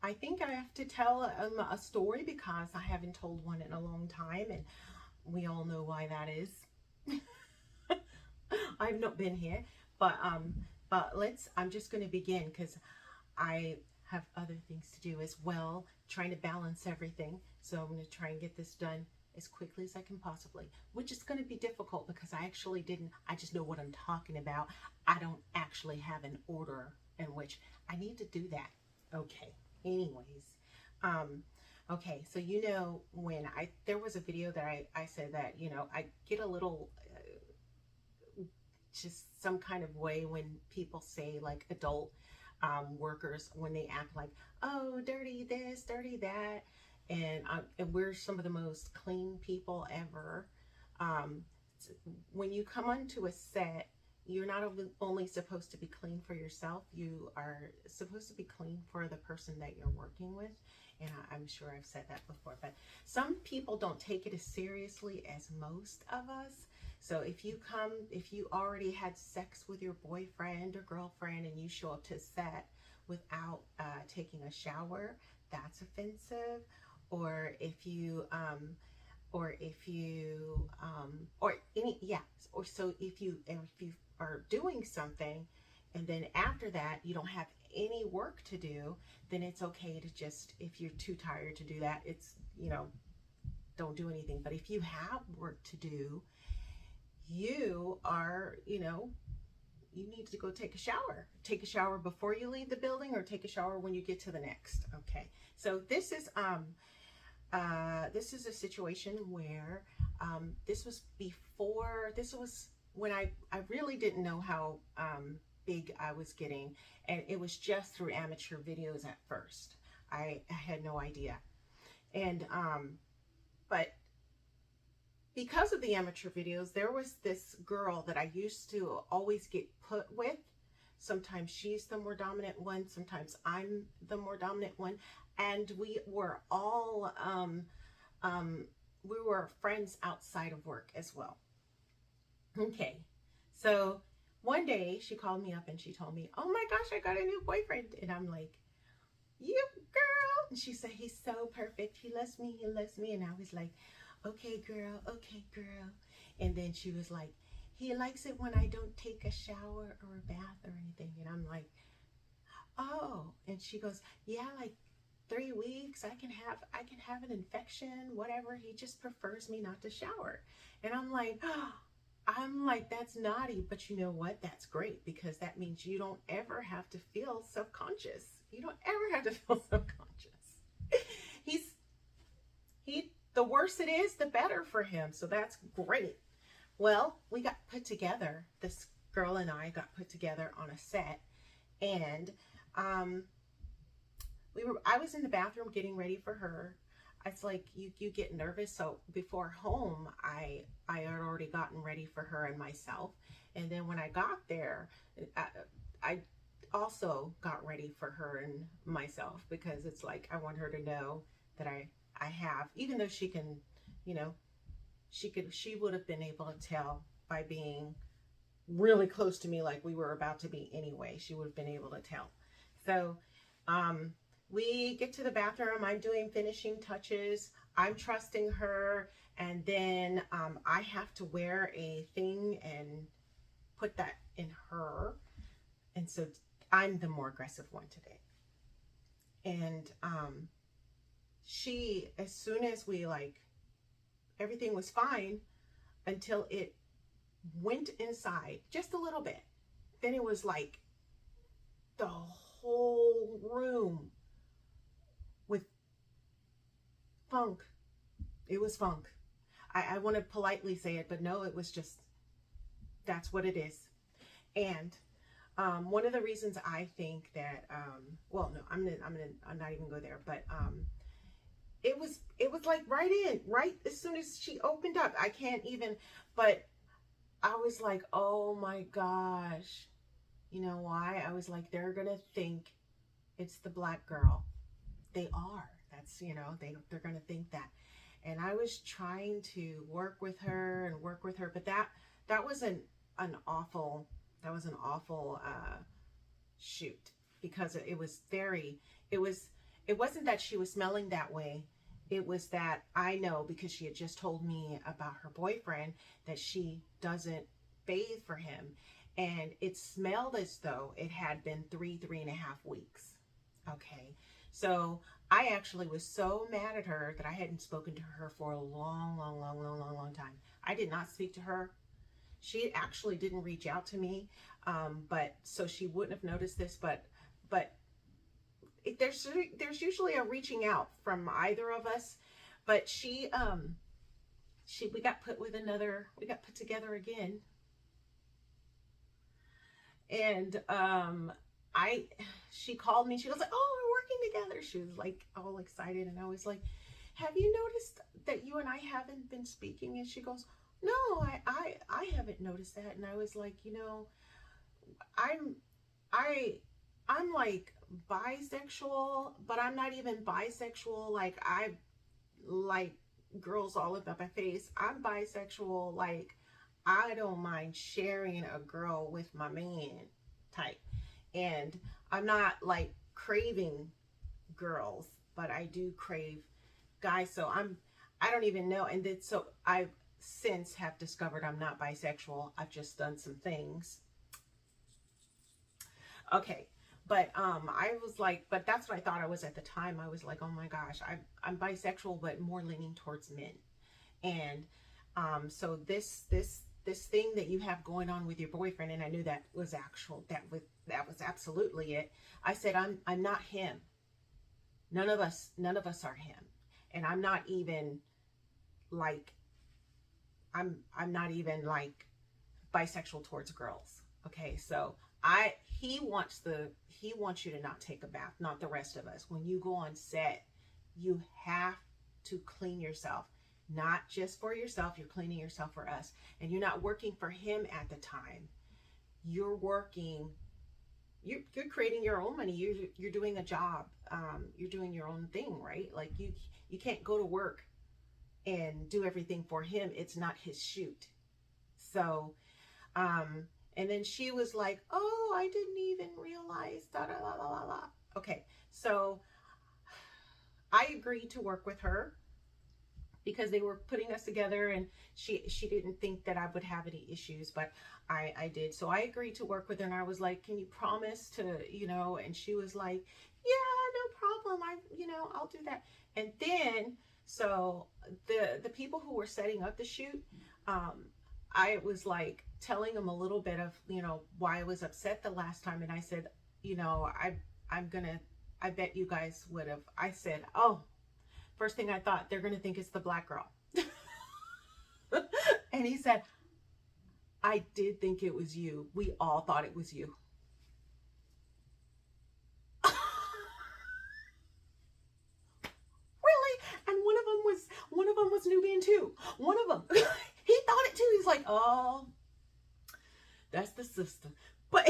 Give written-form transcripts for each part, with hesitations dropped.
I think I have to tell a story because I haven't told one in a long time, and we all know why that is. I've not been here, but let's. I'm just going to begin because I have other things to do as well, trying to balance everything. So I'm going to try and get this done as quickly as I can possibly, which is going to be difficult because I actually didn't. I just know what I'm talking about. I don't actually have an order in which I need to do that. Okay. Anyways, um, okay. So when there was a video that I said that I get a little just some kind of way when people say like adult workers when they act like, oh, dirty this, dirty that, and we're some of the most clean people ever. Um, when you come onto a set, you're not only supposed to be clean for yourself, you are supposed to be clean for the person that you're working with. And I'm sure I've said that before, but some people don't take it as seriously as most of us. So if you already had sex with your boyfriend or girlfriend and you show up to set without taking a shower, that's offensive. Or if you or any yeah or so if you are doing something and then after that you don't have any work to do, then it's okay to just, if you're too tired to do that, it's don't do anything. But if you have work to do, you are you need to go take a shower before you leave the building or take a shower when you get to the next. Okay, so this is a situation where this was when I really didn't know how big I was getting, and it was just through amateur videos at first. I had no idea. And but because of the amateur videos, there was this girl that I used to always get put with. Sometimes she's the more dominant one, sometimes I'm the more dominant one. And we were all we were friends outside of work as well. Okay, so one day she called me up and she told me, oh my gosh, I got a new boyfriend. And I'm like, you girl. And she said, he's so perfect, he loves me, he loves me. And I was like, okay girl, okay girl. And then she was like, he likes it when I don't take a shower or a bath or anything. And I'm like, oh. And she goes, yeah, like 3 weeks I can have an infection, whatever. He just prefers me not to shower. And I'm like, that's naughty, but you know what? That's great, because that means you don't ever have to feel self-conscious. You don't ever have to feel self-conscious. He's he the worse it is, the better for him. So that's great. Well, we got put together. This girl and I got put together on a set, and um, I was in the bathroom getting ready for her. It's like you get nervous. So before home, I had already gotten ready for her and myself. And then when I got there, I also got ready for her and myself, because it's like I want her to know that I have, even though she can, you know, she would have been able to tell by being really close to me, like we were about to be anyway. She would have been able to tell. So um, we get to the bathroom. I'm doing finishing touches. I'm trusting her. And then I have to wear a thing and put that in her. And so I'm the more aggressive one today. And as soon as everything was fine until it went inside just a little bit. Then it was like the whole room with funk. It was funk. I want to politely say it, but no, it was just, that's what it is. And one of the reasons I think that, well, no, I'm not even go there, but it was like right as soon as she opened up. I can't even, but I was like, oh my gosh. You know why? I was like, they're going to think it's the black girl. They are. That's, they're going to think that. And I was trying to work with her, but that was an awful shoot, because it was very, it wasn't that she was smelling that way. It was that I know, because she had just told me about her boyfriend, that she doesn't bathe for him. And it smelled as though it had been 3.5 weeks. Okay. So I actually was so mad at her that I hadn't spoken to her for a long time. I did not speak to her. She actually didn't reach out to me. But so she wouldn't have noticed this, but there's usually a reaching out from either of us. But we got put together again. And she called me. She was like, "Oh, we're working together." She was like all excited, and I was like, "Have you noticed that you and I haven't been speaking?" And she goes, "No, I haven't noticed that." And I was like, I'm like bisexual, but I'm not even bisexual. Like, I like girls all up my face. I'm bisexual. Like, I don't mind sharing a girl with my man type. And I'm not like craving girls, but I do crave guys. So I don't even know. And then, so I since have discovered I'm not bisexual. I've just done some things. Okay. But I was like, but that's what I thought I was at the time. I was like, oh my gosh, I'm bisexual, but more leaning towards men. And so this thing that you have going on with your boyfriend, and I knew that was absolutely it. I said, I'm not him. None of us are him. And I'm not even like, I'm not even like bisexual towards girls. Okay. So he wants you to not take a bath, not the rest of us. When you go on set, you have to clean yourself, not just for yourself. You're cleaning yourself for us, and you're not working for him at the time. You're working, you're creating your own money. You're doing a job. You're doing your own thing, right? Like you can't go to work and do everything for him. It's not his shoot. So, and then she was like, "Oh, I didn't even realize, da da la la la la." Okay, so I agreed to work with her because they were putting us together, and she didn't think that I would have any issues, but I did. So I agreed to work with her, and I was like, "Can you promise to, and she was like, "Yeah, no problem. I'll do that." And then, so the people who were setting up the shoot, I was like telling them a little bit of, why I was upset the last time. And I said, I bet you guys would have, I said, "Oh, first thing I thought, they're going to think it's the black girl." And he said, "I did think it was you. We all thought it was you." Really? And one of them was Nubian too. One of them, he thought it too. He's like, "Oh, that's the sister." But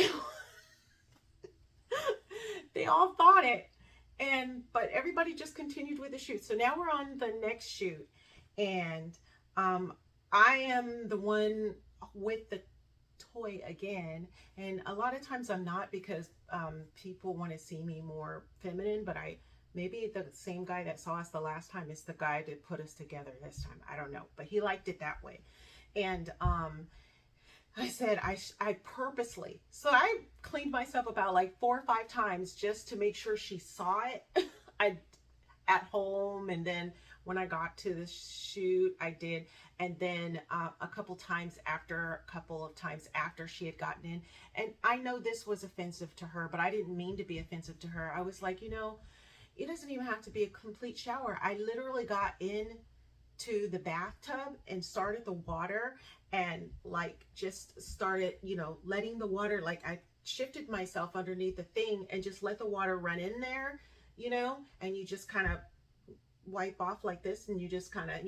they all thought it. But everybody just continued with the shoot. So now we're on the next shoot, and I am the one with the toy again. And a lot of times I'm not, because people want to see me more feminine, but maybe the same guy that saw us the last time is the guy that put us together this time. I don't know, but he liked it that way. And I said, I purposely, so I cleaned myself about like 4 or 5 times just to make sure she saw it. At home, and then when I got to the shoot, I did. And then a couple of times after she had gotten in. And I know this was offensive to her, but I didn't mean to be offensive to her. I was like, it doesn't even have to be a complete shower. I literally got in to the bathtub and started the water, and like just started, letting the water, like I shifted myself underneath the thing and just let the water run in there, and you just kind of wipe off like this, and you just kind of,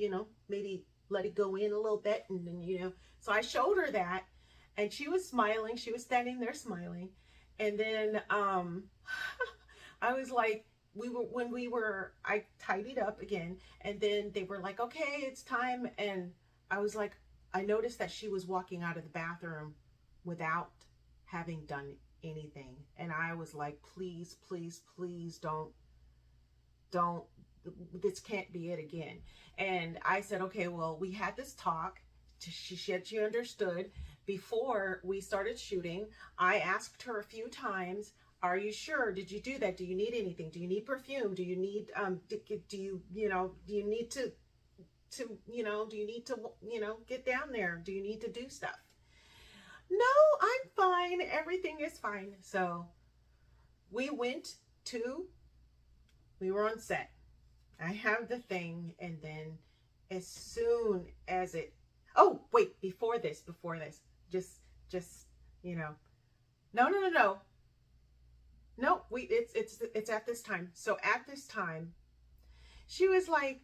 maybe let it go in a little bit, and then, so I showed her that, and she was smiling. She was standing there smiling. And then I was like, I tidied up again, and then they were like, "Okay, it's time." And I was like, I noticed that she was walking out of the bathroom without having done anything. And I was like, please, please, please don't, this can't be it again. And I said, okay, well, we had this talk. She understood. Before we started shooting, I asked her a few times, are you sure? Did you do that? Do you need anything? Do you need perfume? Do you need, do you need to, do you need to, get down there? Do you need to do stuff? No, I'm fine. Everything is fine. So we were on set. I have the thing, and then as soon as it, oh, wait, before this, just, no, it's at this time. So at this time, she was like,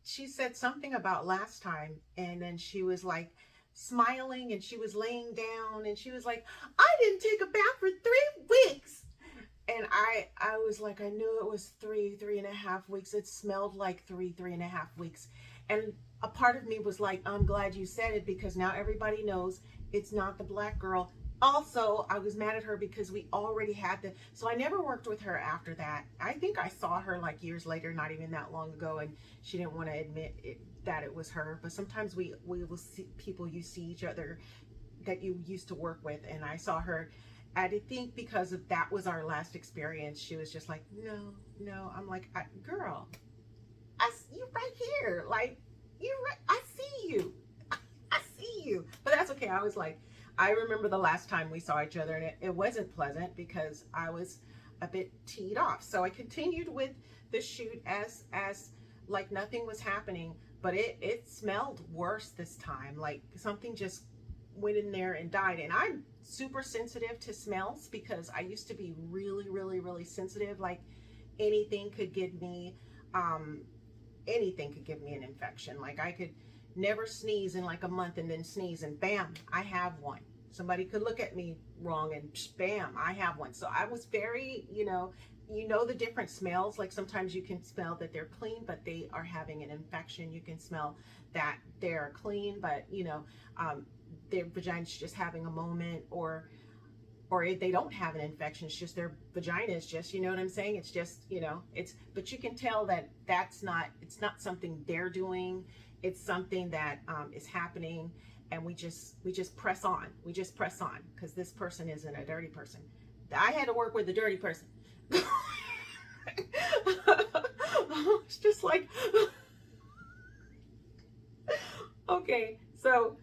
she said something about last time, and then she was like smiling, and she was laying down, and she was like, I didn't take a bath for 3 weeks. And I was like, I knew it was 3.5 weeks. It smelled like 3.5 weeks. And a part of me was like, I'm glad you said it, because now everybody knows it's not the black girl. Also, I was mad at her because we already had so I never worked with her after that. I think I saw her like years later, not even that long ago, and she didn't want to admit that it was her. But sometimes we will see people, you see each other that you used to work with, and I saw her. I think because of that was our last experience, she was just like, no. I'm like, girl, you right here. Like, I see you. I see you. But that's okay. I was like, I remember the last time we saw each other, and it wasn't pleasant because I was a bit teed off. So I continued with the shoot as like nothing was happening, but it smelled worse this time. Like something just went in there and died. And I'm super sensitive to smells because I used to be really, really, really sensitive. Like anything could give me an infection. Like I could never sneeze in like a month and then sneeze and bam, I have one. Somebody could look at me wrong and bam, I have one. So I was very, the different smells. Like sometimes you can smell that they're clean, but they are having an infection. You can smell that they're clean, but their vagina's just having a moment, or they don't have an infection. It's just their vagina is just, you know what I'm saying? It's just, but you can tell that it's not something they're doing. It's something that is happening, and we just press on. We just press on because this person isn't a dirty person. I had to work with a dirty person. It's just like, okay, so,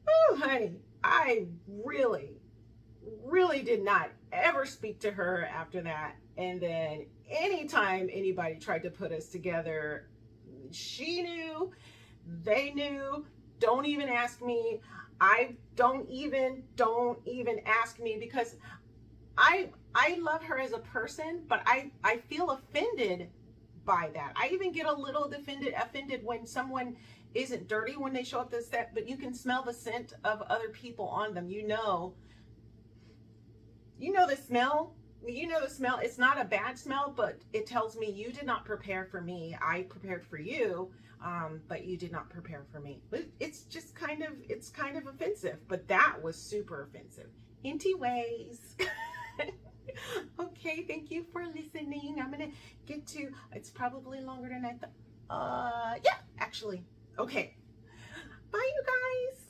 oh, honey, I really did not ever speak to her after that. And then anytime anybody tried to put us together, she knew, they knew. Don't even ask me. Don't even ask me, because I love her as a person, but I feel offended by that. I even get a little offended when someone isn't dirty when they show up to the set, but you can smell the scent of other people on them. You know the smell. It's not a bad smell, but it tells me you did not prepare for me. I prepared for you, but you did not prepare for me. But it's kind of offensive, but that was super offensive. Anyways. Okay, thank you for listening. I'm gonna get to, it's probably longer than I thought. Yeah, actually. Okay. Bye, you guys.